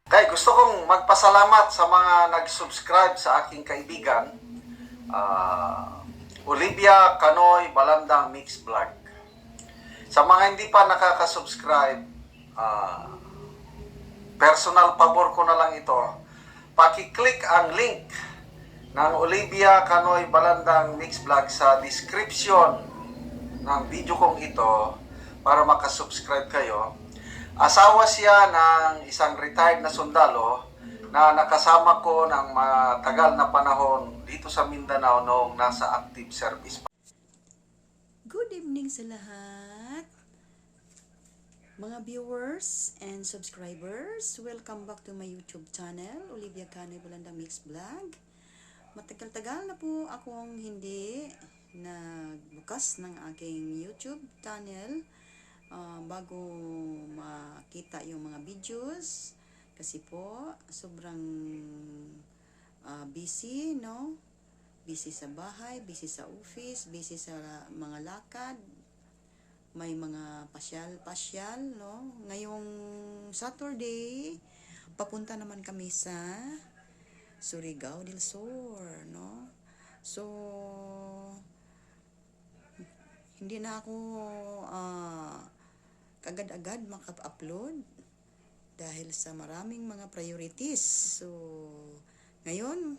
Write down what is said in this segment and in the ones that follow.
Kaya gusto kong magpasalamat sa mga nag-subscribe sa aking kaibigan, Olivia Canoy Balandang Mix Vlog. Sa mga hindi pa nakaka-subscribe, personal pabor ko na lang ito, paki-click ang link ng Olivia Canoy Balandang Mix Vlog sa description ng video kong ito para makasubscribe kayo. Asawa siya ng isang retired na sundalo na nakasama ko ng matagal na panahon dito sa Mindanao noong nasa active service. Good evening sa lahat, mga viewers and subscribers. Welcome back to my YouTube channel, Olivia Canoy Balandang Mix Vlog. Matagal-tagal na po akong hindi nagbukas ng aking YouTube channel bago makita yung mga videos, kasi po sobrang busy, no? Busy sa bahay, busy sa office, busy sa mga lakad, may mga pasyal, no? Ngayong Saturday, papunta naman kami sa Surigao del Sur, no? So, hindi na ako agad-agad maka-upload dahil sa maraming mga priorities. So, ngayon,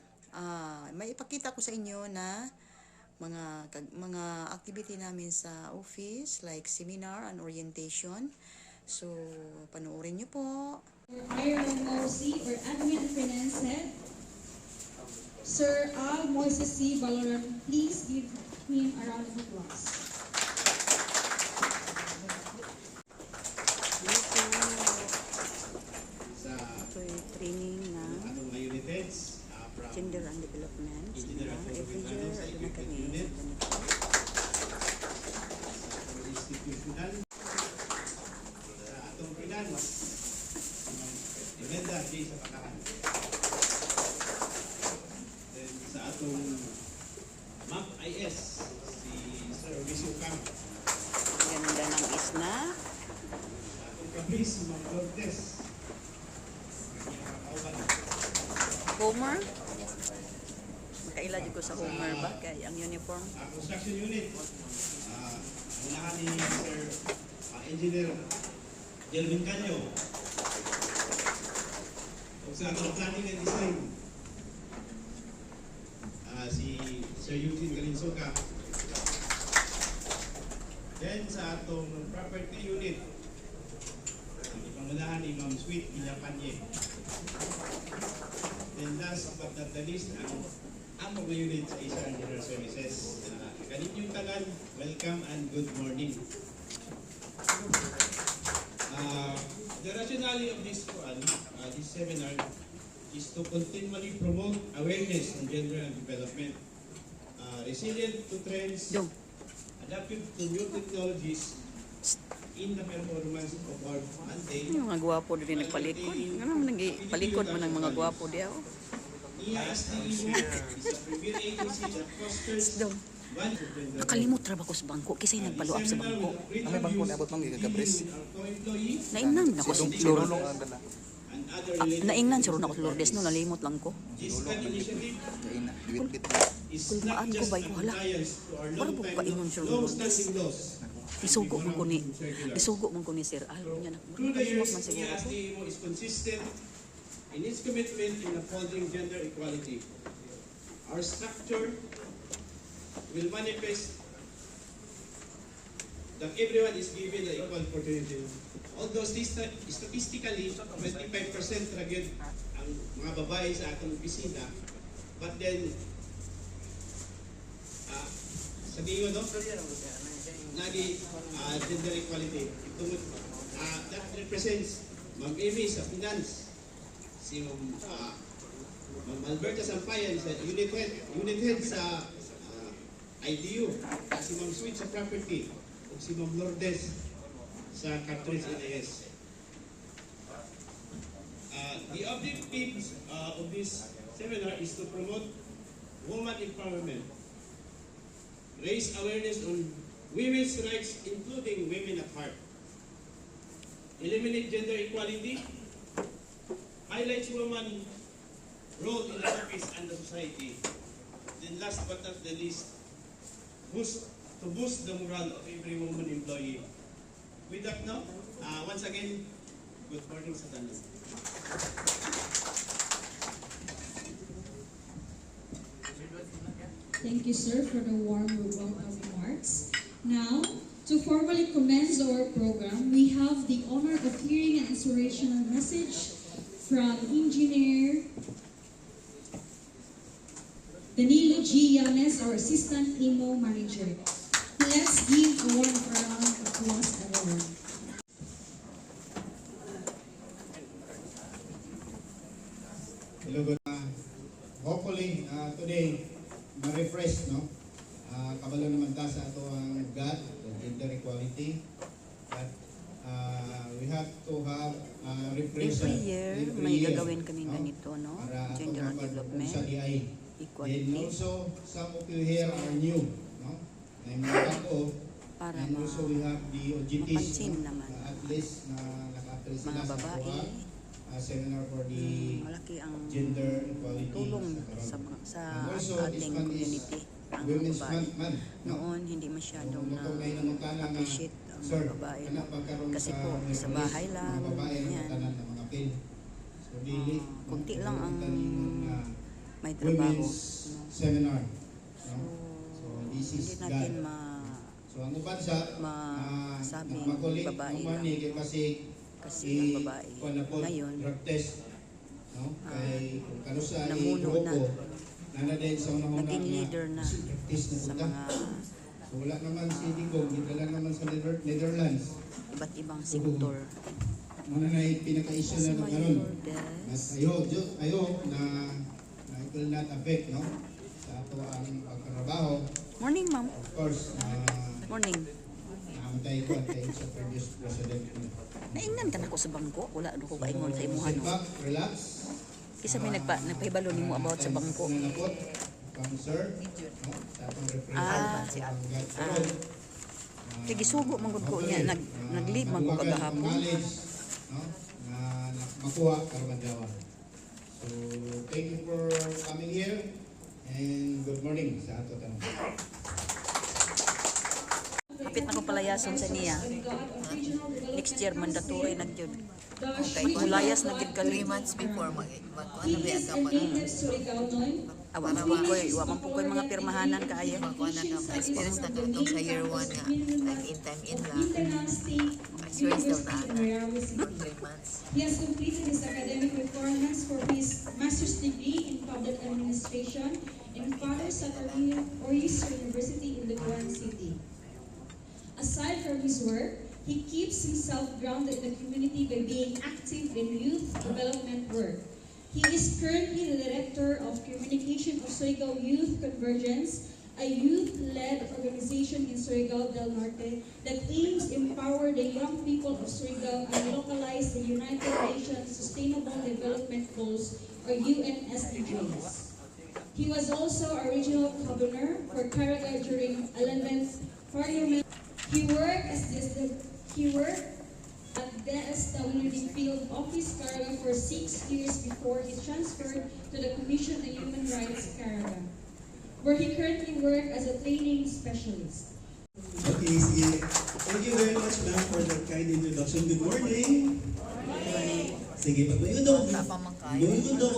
may ipakita ko sa inyo na mga activity namin sa office, like seminar and orientation. So, panoorin nyo po. IRMOC or Admin and Finance Head, Sir Al Moises C. Baloran. Please give him a round of applause. Training na gender and development. Every year, ano na kami ganito. Sa atong finance, Imelda J. sa Pakahan. Then sa atong MAP IS, si Sir Wisio Cam. Ganda ng isna. Sa atong kabis, si Ma'am Cortez. Homer. Makaila ko sa Homer ba? Kaya ang uniform. Construction unit. Unahan ni Sir Engineer Jelvin Canyo. O sa atong planning and design, si Sir Eugene Galinsoka. Then sa atong property unit, pangunahan ni Ma'am Sweet Villapanye. Then last but not the least, ang mga unit sa Asian General Services. Kaninyong tanan, welcome and good morning. The rationale of this seminar is to continually promote awareness on gender and development, resilient to trends, adaptive to new technologies in the performance of our mandate. Yung mga gwapo din nagpalikod. Ano naman nagpalikod mo ng mga gwapo diya? ESDE is a premier agency that fosters Nakalimot ra ba ko sa bangko kisay nagpaluap sa bangko. May bangko na abot mang gigabris. Naingnan na ko sa Lulong ang dala. naingnan si Rona ko sa Lourdes no, nalimot lang ko. Kain na. Bit-bit. Kulmaan ko ba ko hala. Para po ka ingon si Lourdes. Isugo man ko ni Sir Al nya na. Mura man siguro ko. is consistent in its commitment in upholding gender equality. Our structure will manifest that everyone is given the equal opportunity. Although statistically, 25% ragid ang mga babae sa atong opisina, but then, sabihin no? Lagi gender equality. That represents Ma'am Amy sa finance, si Ma'am Alberta Sampayan sa unit head sa IDU, si Ma'am Sweet sa property, o si Ma'am Lourdes sa Cartridge NAS. The objective of this seminar is to promote woman empowerment, raise awareness on women's rights, including women at heart, eliminate gender equality, highlights women role in the office and the society. Then last but not the least, to boost the morale of every woman employee. With that now, once again, good morning sa tanan. Thank you, sir, for the warm welcome remarks. Now, to formally commence our program, we have the honor of hearing an inspirational message from Engineer Danilo G. Yanes, our Assistant IMO Manager. Let's give a warm round of applause, everyone. Hello, good. Hopefully, today, ma-refresh, no? Kabalo naman ta sa ato ang God, the gender equality. But we have to have refresh. Every year, may gagawin kaming ganito, no? Gender development, And equality, also, some of you here are new, no? Na yung mga ako, para and also we have the OGTs, mapansin no? naman. At least na naka-attend sila Mga sa babae, kuha, seminar for the malaki ang gender equality tulong sa karon. sa And also, ating this month is community ang Women's babae. Month, no? Noon, hindi masyadong So, natong ngayon naman tanan na, appreciate ang sir, mga babae. ano pagkaroon Kasi sa po, sa Merkulis, bahay lang, mga babae ang yan. tanan ng mga pin. So, dili, Kunti lang ang magkaroon may trabaho. women's No? seminar. No? So, this is Hindi natin God. So, ang uban sa masabi makulit babae naman lang. kasi Kasi ang babae kuwan na po, ngayon, drug test. No? Kay kung kano sa namuno na. nana din sa unang Naging leader na practice na sa punta. mga So, wala naman si Digong, gitala naman sa Netherlands. iba't ibang sektor. Muna na yung pinaka-issue Si na Mayor karon. At Des, ayo na it will not affect, no? Sa ato ang pagtrabaho. morning ma'am. Of course, Morning. namatay ko at sa previous president. Naingnan ka na ko sa bangko. Wala ano ko kaingon sa imuhan. Sit No? back, relax. Kisa may nagpahibalo nimo about sa bangko. Nanapot, come sir. No? Sa atong Ah, representative. Sige, sugo man gud ko niya. Nag-leave man ko kagahapon. Knowledge, no? Na makuha karamadawa. So, thank you for coming here and good morning sa ato tanong. Kapit na ko palayason sa niya. Next year, mandatory na yun. Okay. Mulayas na gid 3 kali. months before mag-ano He ba is ang an kapag native Surigao noon. Awa man po ko'y mga pirmahanan kaayo. makuha na ka experience na itong sa year 1 nga like in time in lang Internal State experience daw University na in Real for City. 3 months. He has completed his academic requirements for his master's degree in public administration in Father Saturninoris University in Liguan City. Aside from his work, he keeps himself grounded in the community by being active in youth development work. He is currently the Director of Communication of Surigao Youth Convergence, a youth-led organization in Surigao del Norte that aims to empower the young people of Surigao and localize the United Nations Sustainable Development Goals, or UN SDGs. He was also a regional governor for Caraga during 11th Parliament. He worked at the SWD Field Office, Caraga for 6 years before he transferred to the Commission on Human Rights, Caraga, where he currently works as a training specialist. Okay, sige. Thank you very much, ma'am, for that kind introduction. Good morning. Sige, pag may daw,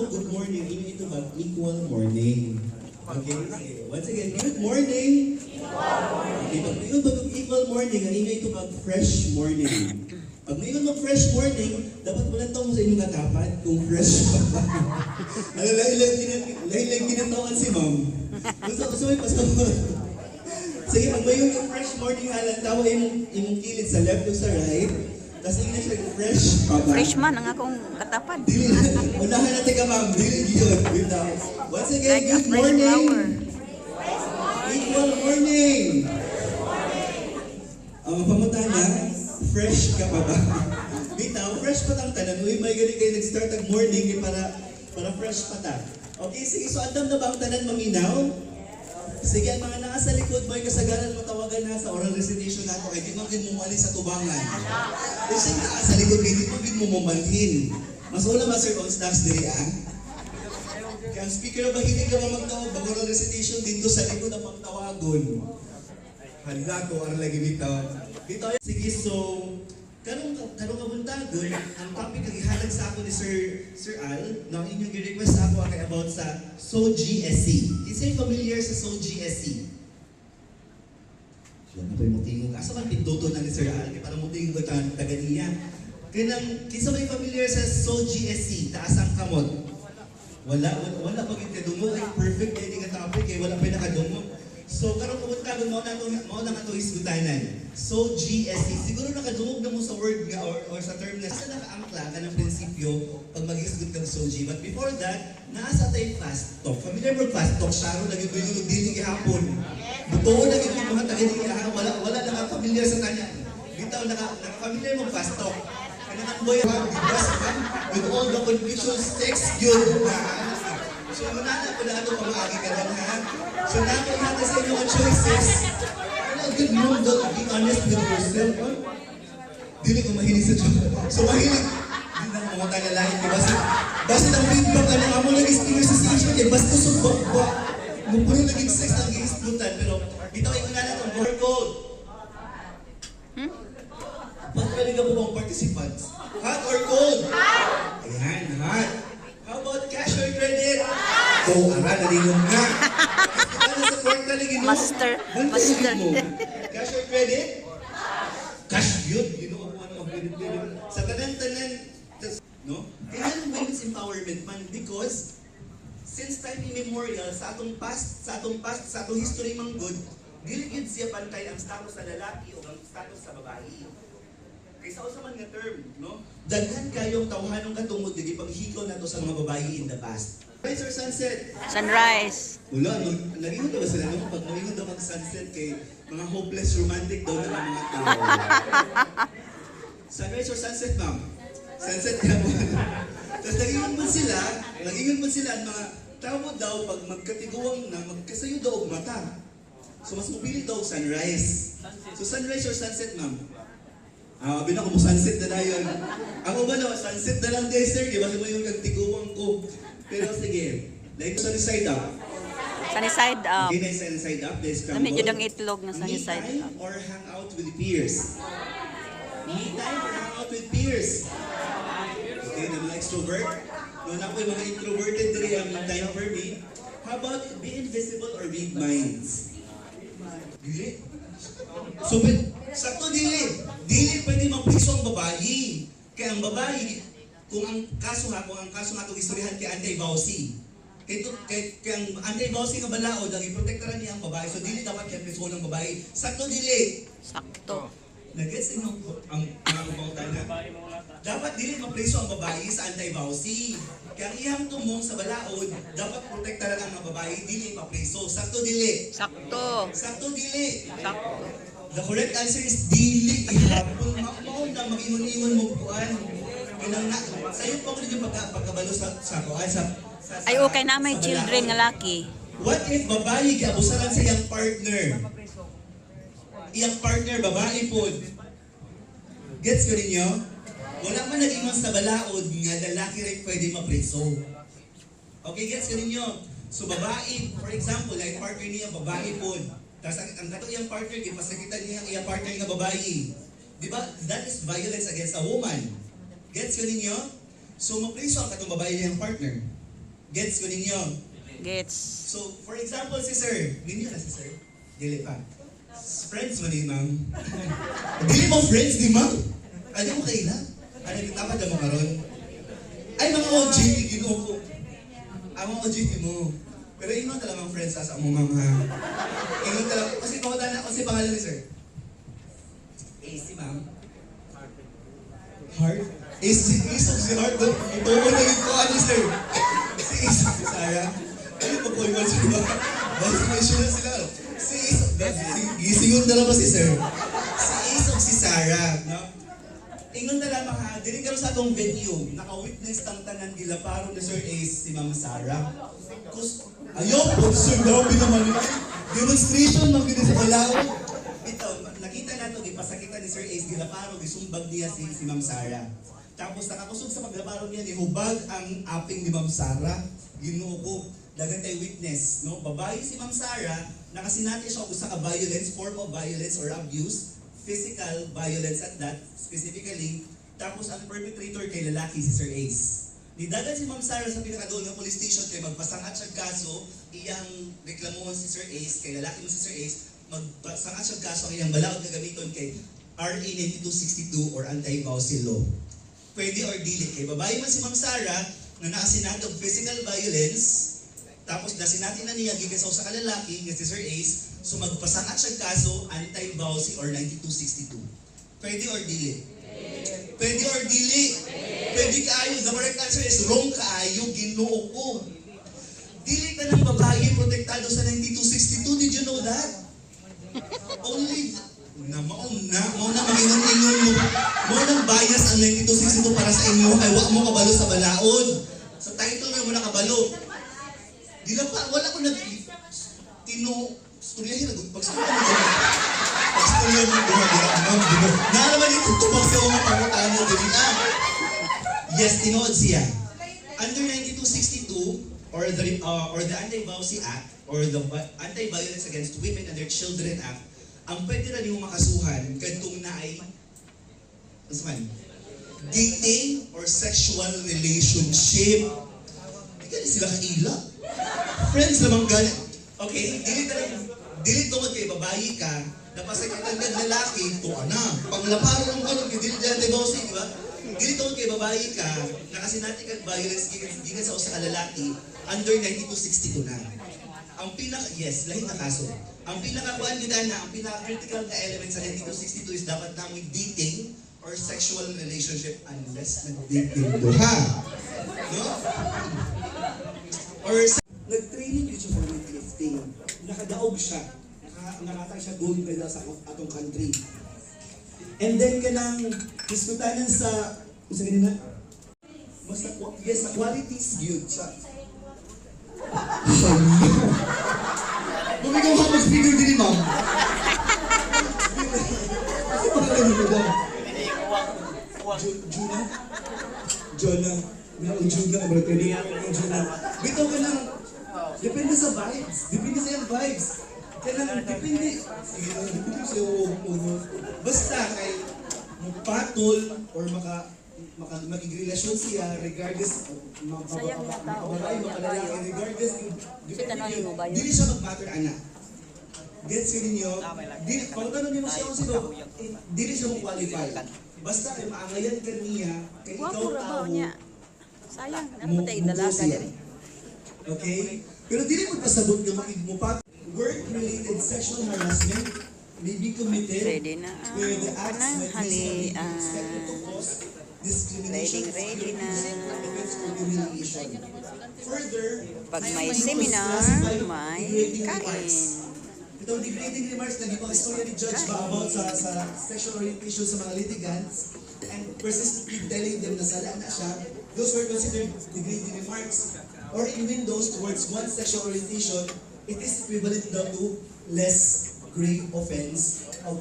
good morning, inyo ito ba equal morning? Okay, sige. Once again, good morning. Okay, pag may equal morning, ang inyo ito ba fresh morning? Pag may mag-fresh morning, dapat wala tong sa inyong katapat kung fresh pa ba. Ano, lahilang ginatawakan si ma'am. Gusto may pasok. Sige, pag may yung fresh morning halang tawa imong kilid sa left o sa right, tapos hindi na siya fresh pa ba? Freshman ang akong katapan. Dili, unahan natin ka ma'am, dili yun. Wait now. Once again, Like a good fresh morning. flower. Equal morning. Ang pamutana, fresh ka pa ba? Bitaw, fresh pa tang tanan. Uy, may gani kayo nag-start ang morning para fresh pa ta. Okay, sige, so andam na ba ang tanan maminaw? Sige, ang mga nasa likod mo ay kasagaran mo tawag tawagan na sa oral recitation nato kay di man gid mo mali sa tubangan. Kasi sa likod kay di man gid mo mamanhin. Mas una Master on snacks diri ah. Kaya ang speaker ba hindi ka magtawag bago oral recitation dito sa likod ang pagtawagon. Handa ko ang lagi bitaw. Bitaw sige so kanong kabuntagon ang topic nga gihatag sa ako ni Sir Al na inyong gi-request sa ako kay about sa SOGSC. Isay familiar sa SOGSC? Yan na pa yung mutingog. Asa man pinduto na ni Sir Al kay para mutingog ko taga niya. Kaya kinsa may familiar sa SOGSC? Taas ang kamot. Wala pag kadungog ay perfect kay di nga topic kay wala pa nakadungog. So karong kabuntagon mao na nga to isgutanan. So GSC siguro nakadungog na mo sa word nga or sa term na sa nakaangkla ka ng prinsipyo pag mag-isgot ka sa SOG. But before that, naasa tayo fast talk. Familiar mo fast talk, Sharo lagi ko yung dili gihapon. Butuon lagi ko mga taga wala na familiar sa kanya. Bitaw naka-familiar mo fast talk. Kanang boy with all the confusions text yun na so muna na po na ito pamaagi ka lang ha. So natin natin sa inyong choices. Good move, don't be honest with yourself. Huh? Dili ko mahilig sa Diyos. So mahilig. Hindi na mga tagalangin. Basta ng feedback, ano nga mo nag-speaker sa station, eh basta subok ba. Mupuro naging sex ang gihisputan. Pero dito kayo na natin, more gold. Ba't pwede ka po bang participants? Hot or cold? Hot! Ayan, hot. How about cash or credit? Oh, nalingon nga. Master. Cash or credit? Cash yun. You know ako ano mag-credit. Sa tanan-tanan, no? Kaya yung women's empowerment man because since time immemorial, sa atong past, sa atong history mang good, dili gyud siya pantay ang status sa lalaki o ang status sa babae. Kaysa usa man nga term, no? Daghan kayong tawhanong katungod dili paghikaw nato sa mga babae in the past. Sunrise or sunset? Sunrise. Wala, nag-ingon daw ba sila no? Pag nag-ingon daw mag-sunset kay mga hopeless romantic daw na mga tao. Sunrise or sunset, ma'am? Sunset ka mo. Tapos nag-ingon mo sila at mga tao daw pag magkatiguang na magkasayo daw og mata. So mas mupili daw sunrise. So sunrise or sunset, ma'am? Abi na ko mo sunset na dayon. Ako ba na sunset na lang day sir, di ba mo yung kagtiguang ko. Pero sige, like sunny side up. Sunny side up. Hindi na sunny side up, there's scramble. Namit yun ang itlog na sunny side Me up. time or hang out with peers? Me time or hang out with peers? Okay, na mga extrovert. No, na po yung mga introverted diri ang me time for me. How about be invisible or read minds? Dili. So, sakto dili. Dili pwede mapriso ang babae. Kaya ang babae, kung ang kaso nga itong istoryahan kay Antay Bausi. Kaya ang Antay Bausi nga balaod, ang iprotektaran niya ang babae. So, dili dapat kaya priso ng babae. Sakto dili. Sakto. Nag-gets inyo ang pautan na. Dapat dili mapriso ang babae sa Antay Bausi. Kaya ang iyang tumong sa balaod, dapat protektaran ang mga babae, dili mapriso. Sakto dili. Sakto. Sakto dili. Sakto. The correct answer is dili. Ihapon mao na mag-ingon-ingon mo kuan. Kanang na sayo pa ko yung pagkabalo sa kuan sa Ay, okay na may sa children balaod. nga laki. What if babae giabusaran sa iyang partner? Iyang partner babae pod. Gets ko ninyo? Wala man nag-ingon sa balaod nga lalaki rin pwede mapreso. Okay, gets ko ninyo? So babae, for example, like partner niya babae pod. Tapos ang kato iyang partner, gipasakitan niya ang iyang partner nga babae. Di ba? That is violence against a woman. Gets ko ninyo? So mapreso ang katong babae niyang partner. Gets ko ninyo? Gets. So, for example, si Sir. Ninyo na si Sir? Dili pa. Friends mo ni Ma'am. Dili mo friends ni Ma'am? Ano mo kaila? Ano kita pa na mo karon? Ay, mga OG, ginoo ko. Ang mga OG mo. Pero ingon talagang friends sa mo, Ma'am, ha? Ingon talagang, kasi pangalan na, kasi pangalan ni Sir. AC, Ma'am. Heart? AC, si Heart. Ito mo naging ko, ano, Sir? Si Isok, si Sarah. Ano pa po yung sir ba? Vaccination na sila. Si Isok, gisingon na lang ba si Sir? Si Isok, si Sarah, no? Ingon na lang ha, dili karon sa atong venue, naka-witness tang tanan gila paro ni Sir Ace si Ma'am Sarah. Ayaw po, Sir, grabe naman yun. Demonstration, mag-gini sa balaod. ni Sir Ace gilaparo, gisumbag niya si Ma'am Sara. Tapos nakakusog sa paglaparo niya, nihubag ang aping ni Ma'am Sara. Ginoo ko, dagan tay witness, no? Babae si Ma'am Sara, nakasinati siya og usa ka violence, form of violence or abuse, physical violence at that, specifically. Tapos ang perpetrator kay lalaki si Sir Ace. Nidagan si Ma'am Sara sa pinakadool nga police station kay magpasangat siya kaso, iyang reklamuhon si Sir Ace, kay lalaki mo si Sir Ace, magpasangat siya kaso ang iyang balaod nga gamiton kay RA 9262 or anti-abusive law. Pwede or dili kay babae man si Ma'am Sara na nakasinatog physical violence, tapos nasinati na niya gikan sa usa ka lalaki nga si Sir Ace, so magpasangat siya kaso anti-abusive or 9262. Pwede or dili? Pwede or dili? Pwede kaayo. The correct answer is wrong kaayo, Ginoo ko. Dili ka ng babae protektado sa 9262. Did you know that? Only mao na mangingon-ingon mo. Mao nang bias ang 9262 para sa inyo kay wa mo kabalo sa balaod. Sa title mo na kabalo. Dila pa wala ko nag storyahin nag pagstorya mo na naman ito tupag sa mga pangutano dili na. Yes, tinuod siya. Under 9262 or the Anti-Abusive Act or the Anti-Violence Against Women and Their Children Act, ang pwede na niyo makasuhan kadtong na ay dating or sexual relationship. Di ka sila kaila. Friends naman gani. Okay, dili tungod kay babae ka, napasakitan ng lalaki, to ana. Panglaparo ng kanon kay dili dyan bossy, di ba? Dili tungod kay babae ka, nakasinati kag violence gikan sa usa ka lalaki, under 9262 na. Ang yes, lahi na kaso. Ang pinakakuan gyud na, ang pinaka-critical na element sa 9262 is dapat namoy dating or sexual relationship unless nag-dating duha. No? Or nag-training yun siya for weightlifting. Nakadaog siya. Nakatang siya gold medal sa atong country. And then kanang diskutanan sa ganina. Basta yes, sa qualities yun. Sa Bumigaw ka mag-speaker din ni ma'am. Kasi pangalan mo ba? Juna? Jonah. Mayroong Juna. Juna. Bitaw ka ng depende sa vibes. Depende sa yung vibes. Kaya depende. Depende sa yung basta kay magpatol or makikrelasyon siya regardless makababae, makalalaki, regardless dili siya mag-matter anak. Gets yun ninyo? Pagkano niyo siya kung sino, dili siya mo qualify. Basta kay maangayan ka niya, kay ikaw tao, sayang, napatay dalaga diri. Okay? Pero dili mo pasabot nga makigmupat. Work-related sexual harassment may be committed where the acts might be expected to cause discrimination, Ready na. or humiliation. Further, Pag may seminar, may kain. itong degrading remarks na gipang istorya ni Judge ba about sa sexual orientation sa mga litigants and persistently telling them na sala na siya, those were considered degrading remarks. Or even those towards one's sexual orientation, it is equivalent daw to less grave offense of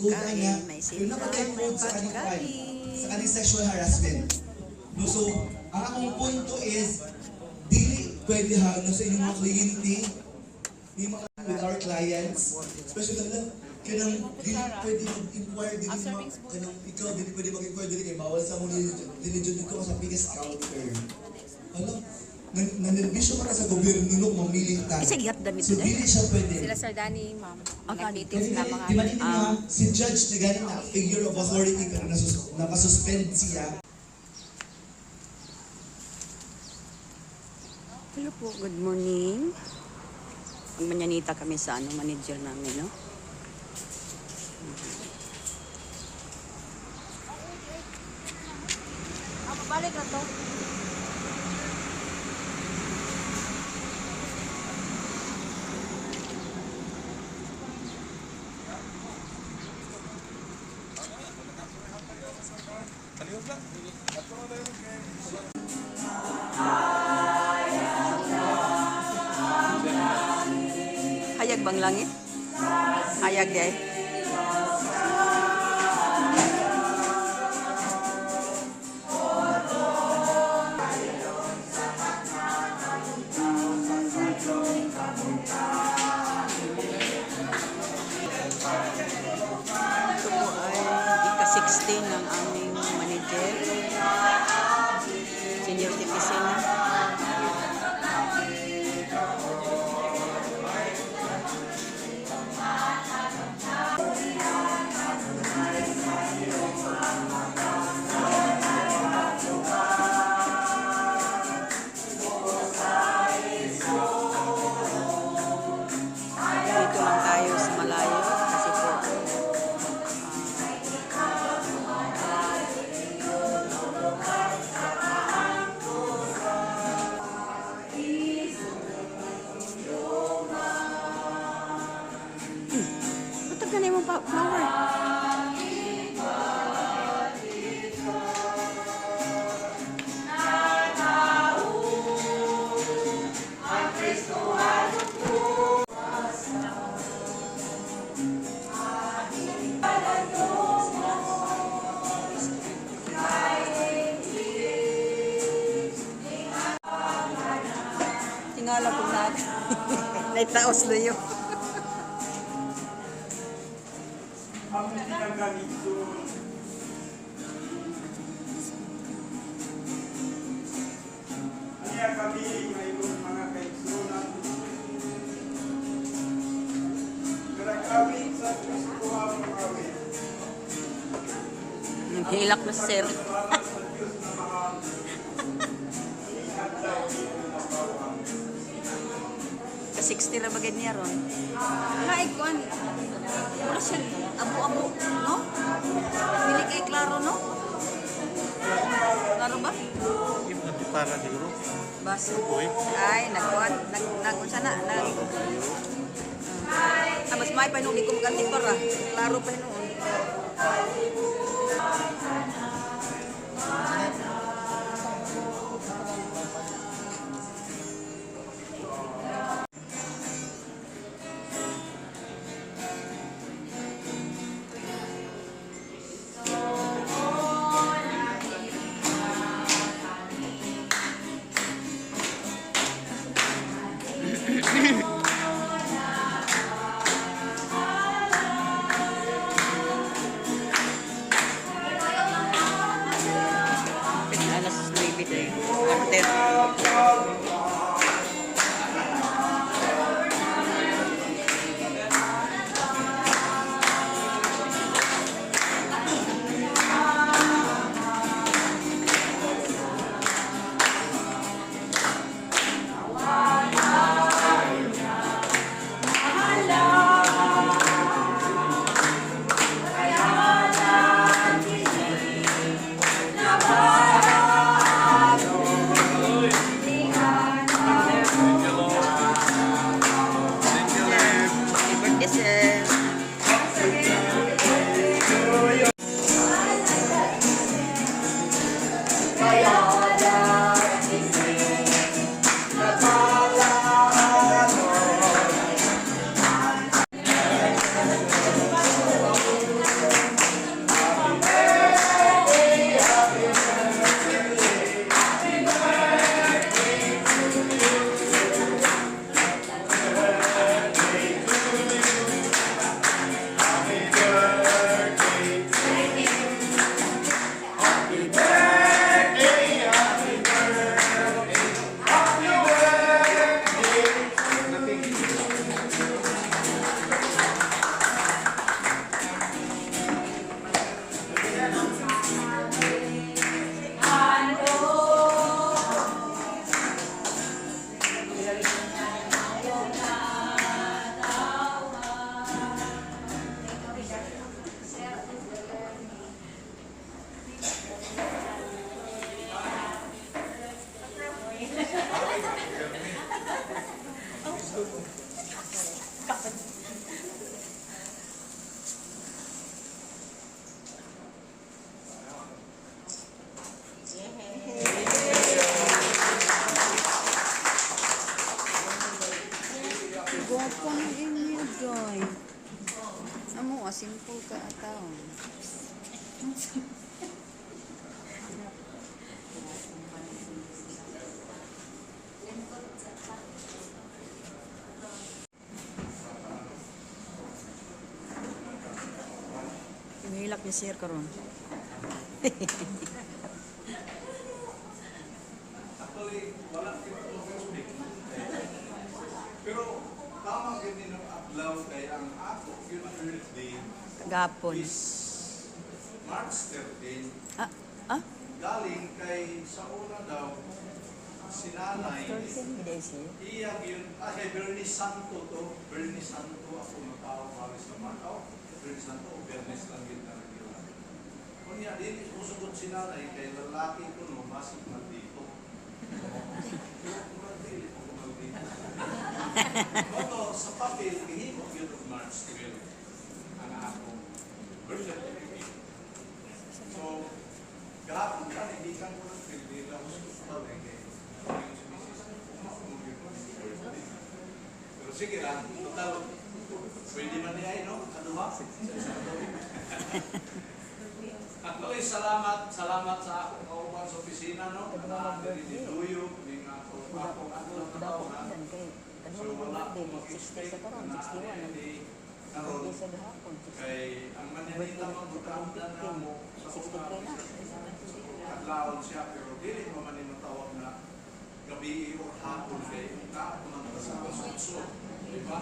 good nga, yung napag-encode sa kanyang crime, sa kanyang sexual harassment. No, so, ang akong punto is, dili pwede ha, no, sa inyong mga cliente, with our clients, especially na, kanang dili pwede mag-inquire, dili kanang ikaw, dili pwede mag-inquire, dili kay bawal sa mong diligent ko sa biggest counter. Ano? Nanirvisyo para sa gobyerno nino mamiling tayo. Isa gihat damit So, dili siya pwede. Sila Sir Danny, ma'am. Nag-meetings na mga Di ba nito nga, si judge na ganun na figure of authority pero nakasuspend siya. Hello po, good morning. Manyanita kami sa manager namin, no? Balik na to. Hayag bang langit? Hayag day. Michael. Senior citizen na. Dito lang tayo sa malayo kasi po ba't ka na yung flower? Tingala po na. Naitaos na yun. Kaya kami mayroon mga kaigsunan. Kaya kami sa Kristo ang kami. Naghilak na sir. Salamat sa Diyos na mahal. Ihanda na bawang. Ka-60 na bagay niya ron. Naikuan. Wala siya abo-abo, no? Pili kay klaro, no? Klaro ba? Yung para siguro. Basta. Ay, nagkuhan. Nagkunsa na. Mas may pa nung di ko maganti para. Klaro pa noon. Alas 9 tayo. Quarter. Happy birthday, sir. Gwapa ng inyo, Joy. Amo, simple ka ataw. Mahilak ni Sir karon. Actually, wala dito birthday. Pero tama ganyan ang adlaw kay ang ako yung birthday Kagapon. is March 13. Ah, ah? Galing kay sa una daw si nanay iya yun kay Bernie Santo to Bernie Santo ako matawag para sa Macau Bernie Santo o Bernes lang yun na nagila kunya din usugot si nanay kay lalaki ko no masig man dito Oto, sa papel, hihimok yun of March 12 ang akong birth certificate. So, gahapon ka, hindi ka mo ng pildila ko sa hospital kaya yung si Mrs. Umakumog yun ng birthday. Pero sige lang, total, pwede man niya no? Ano ba? Sa isang gawin. Actually, salamat sa akong kauban sa opisina, no? Na diniduyo, ning akong atlo na tao na. So, wala akong mag-expect na hindi karoon. Kay ang manyanita magbukamdan na mo sa mga katlaon siya, pero dili mo maninatawag na gabi o hapon kay naakuman sa kasunso. Diba?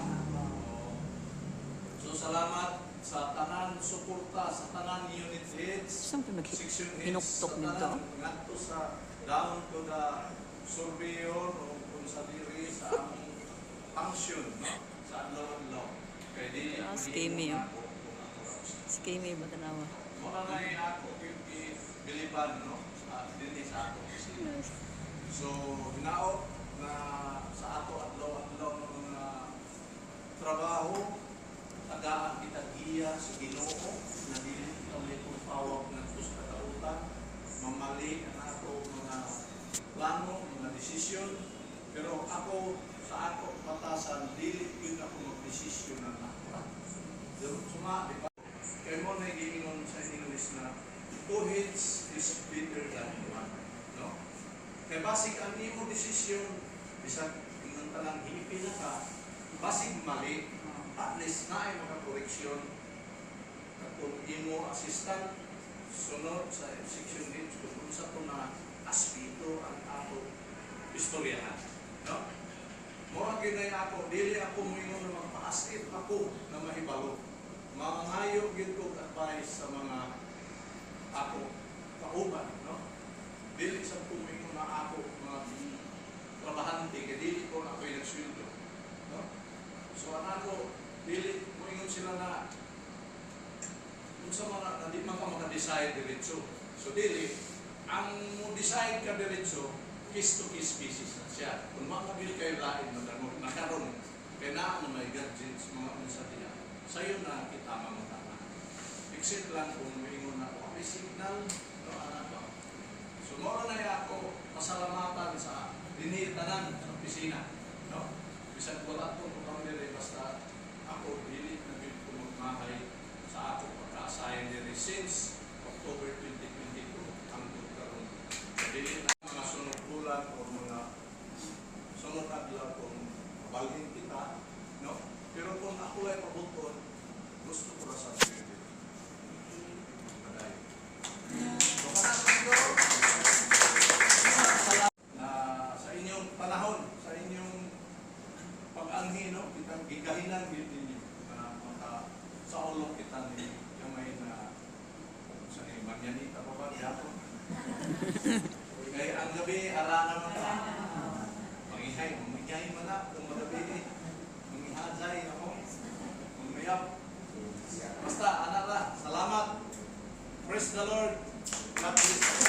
So, salamat sa tanan suporta sa tanan unit heads, Saan pa section heads, hinuktok sa nito? tanan ngadto sa down to the surveyor o kung sa diri sa among function, no? Sa law. Kaya di Skimmy, oh. Skimmy ba tanawa? muna na yung ako biliban, no? Dili sa ato. So, hinaot na sa ato adlaw-adlaw ng mga trabaho tagaan kita giya sa Ginoo na dili kami kung pawag ng tus katautan mamali ang ato mga plano, mga desisyon pero ako sa ako batasan dili yun ako magdesisyon ng ako suma, di ba? Kaya mo na giingon sa English na two heads is better than one, no? Kaya basig ang imo desisyon bisag ng tanang hipil ka basig mali at least na ay mga koreksyon at kung imo assistant sunod sa section heads kung sa ito na aspito ang ako istoryahan, no? Mura ginay ako, dili ako mo na magpa-asit ako na mahibalo mangayo yun ko advice sa mga ako kauban, no? Dili sa pumingon na ako mga trabahante kaya dili ko na ako'y nagsweldo, no? So ang ako dili mo ingon sila na kung sa mga hindi man ka maka-decide diretso. So dili ang mo decide ka diretso case to case basis na siya. Kung makabil kayo lain mo nakaroon kaya na may gadgets mga unsa diya sayo na kita mamutama. Except lang kung may ingon na ako may signal no anak ko. So mo na ako pasalamatan sa dinitanan sa opisina, no? Bisan wala to kung dire basta ako dili na gid ko magmahay sa ako pagka-assign diri since October 2022 hangtod karon. Dili na mga sunod bulan o mga sunod adlaw kung mabalhin kita, no? Pero kung ako ay pabuton, gusto ko na sa pwede. Maday. So kanang na sa inyong panahon, sa inyong pag-anghi, no? Kitang gigahinan din ninyo na sa ulong kita ni kamay na sa ni Manyanita pa ba yapon. Kaya ang gabi ara naman ka. Mangihai man na kung magabi mangihadzay ako. Mangmayap. Basta anak ra, salamat. Praise the Lord. God bless.